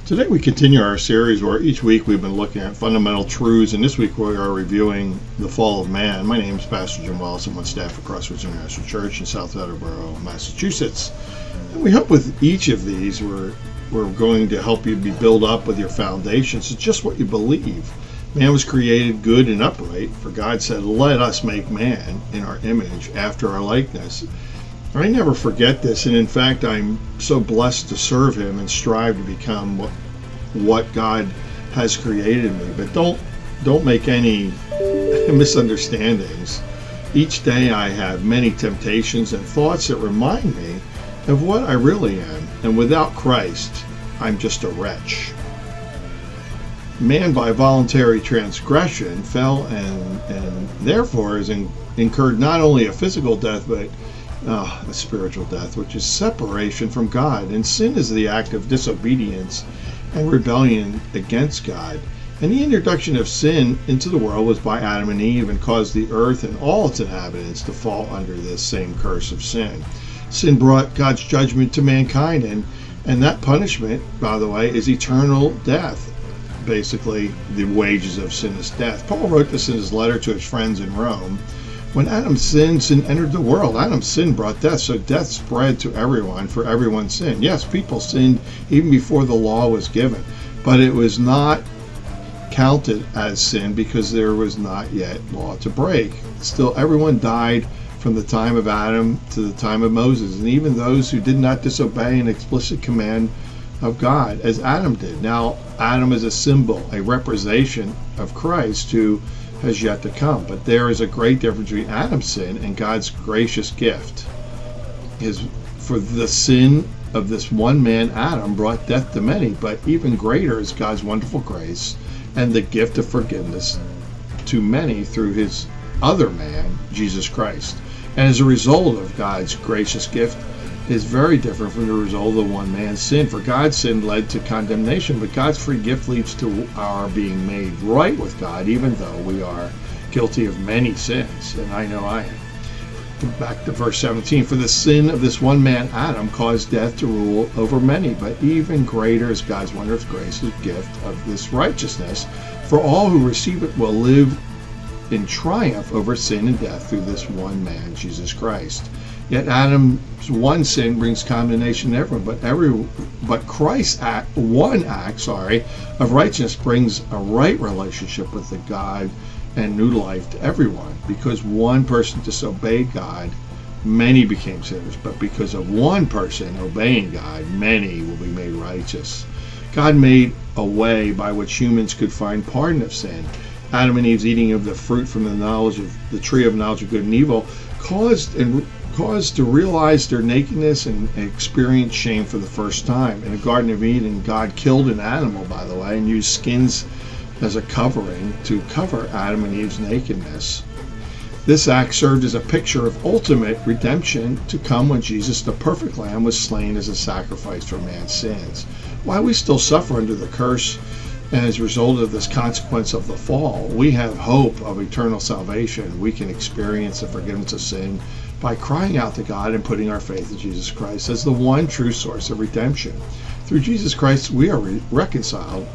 Today we continue our series where each week we've been looking at fundamental truths, and this week we are reviewing the fall of man. My name is Pastor Jim Wallace. I'm on staff at Crossroads International Church in South Attleboro, Massachusetts. And we hope with each of these we're going to help you be built up with your foundations. It's just what you believe. Man was created good and upright, for God said, "Let us make man in our image, after our likeness." I never forget this, and in fact, I'm so blessed to serve Him and strive to become what God has created me. But don't make any misunderstandings. Each day I have many temptations and thoughts that remind me of what I really am, and without Christ, I'm just a wretch. Man, by voluntary transgression, fell and therefore has incurred not only a physical death, but a spiritual death, which is separation from God. And sin is the act of disobedience and rebellion against God. And the introduction of sin into the world was by Adam and Eve, and caused the earth and all its inhabitants to fall under this same curse of sin. Sin brought God's judgment to mankind, and that punishment, by the way, is eternal death. Basically, the wages of sin is death. Paul wrote this in his letter to his friends in Rome. When Adam's sin entered the world, Adam's sin brought death, so death spread to everyone, for everyone sinned. Yes, people sinned even before the law was given, but it was not counted as sin because there was not yet law to break. Still, everyone died from the time of Adam to the time of Moses, and even those who did not disobey an explicit command of God, as Adam did. Now, Adam is a symbol, a representation of Christ, who has yet to come. But there is a great difference between Adam's sin and God's gracious gift. For the sin of this one man, Adam, brought death to many, but even greater is God's wonderful grace and the gift of forgiveness to many through his other man, Jesus Christ. And as a result of God's gracious gift is very different from the result of the one man's sin. For God's sin led to condemnation, but God's free gift leads to our being made right with God, even though we are guilty of many sins, and I know I am. Back to verse 17. For the sin of this one man, Adam, caused death to rule over many, but even greater is God's wondrous grace, his gift of this righteousness. For all who receive it will live in triumph over sin and death through this one man, Jesus Christ. Yet Adam's one sin brings condemnation to everyone, but Christ's one act of righteousness brings a right relationship with the God and new life to everyone. Because one person disobeyed God, many became sinners, but because of one person obeying God, many will be made righteous. God made a way by which humans could find pardon of sin. Adam and Eve's eating of the fruit from the tree of knowledge of good and evil caused to realize their nakedness and experience shame for the first time. In the Garden of Eden, God killed an animal, by the way, and used skins as a covering to cover Adam and Eve's nakedness. This act served as a picture of ultimate redemption to come when Jesus, the perfect Lamb, was slain as a sacrifice for man's sins. While we still suffer under the curse, and as a result of this consequence of the fall, we have hope of eternal salvation. We can experience the forgiveness of sin by crying out to God and putting our faith in Jesus Christ as the one true source of redemption. Through Jesus Christ, we are reconciled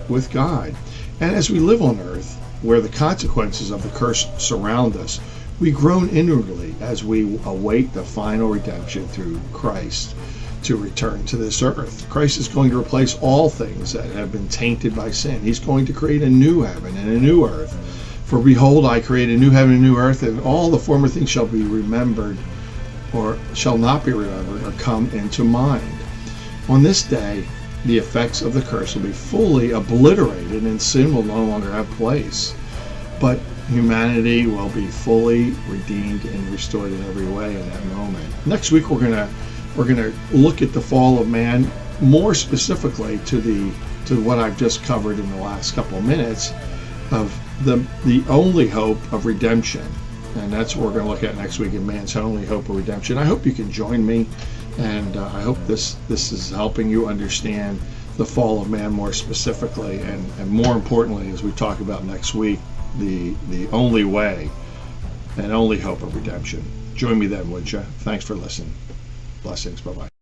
with God. And as we live on earth, where the consequences of the curse surround us, we groan inwardly as we await the final redemption through Christ to return to this earth. Christ is going to replace all things that have been tainted by sin. He's going to create a new heaven and a new earth. For behold, I create a new heaven and a new earth, and all the former things shall be remembered, or shall not be remembered, or come into mind. On this day, the effects of the curse will be fully obliterated, and sin will no longer have place. But humanity will be fully redeemed and restored in every way in that moment. Next week, we're gonna look at the fall of man, more specifically to what I've just covered in the last couple of minutes, of the only hope of redemption. And that's what we're going to look at next week, in man's only hope of redemption. I hope you can join me, and I hope this is helping you understand the fall of man more specifically, and more importantly, as we talk about next week, the only way and only hope of redemption. Join me then, would you? Thanks for listening. Blessings. Bye-bye.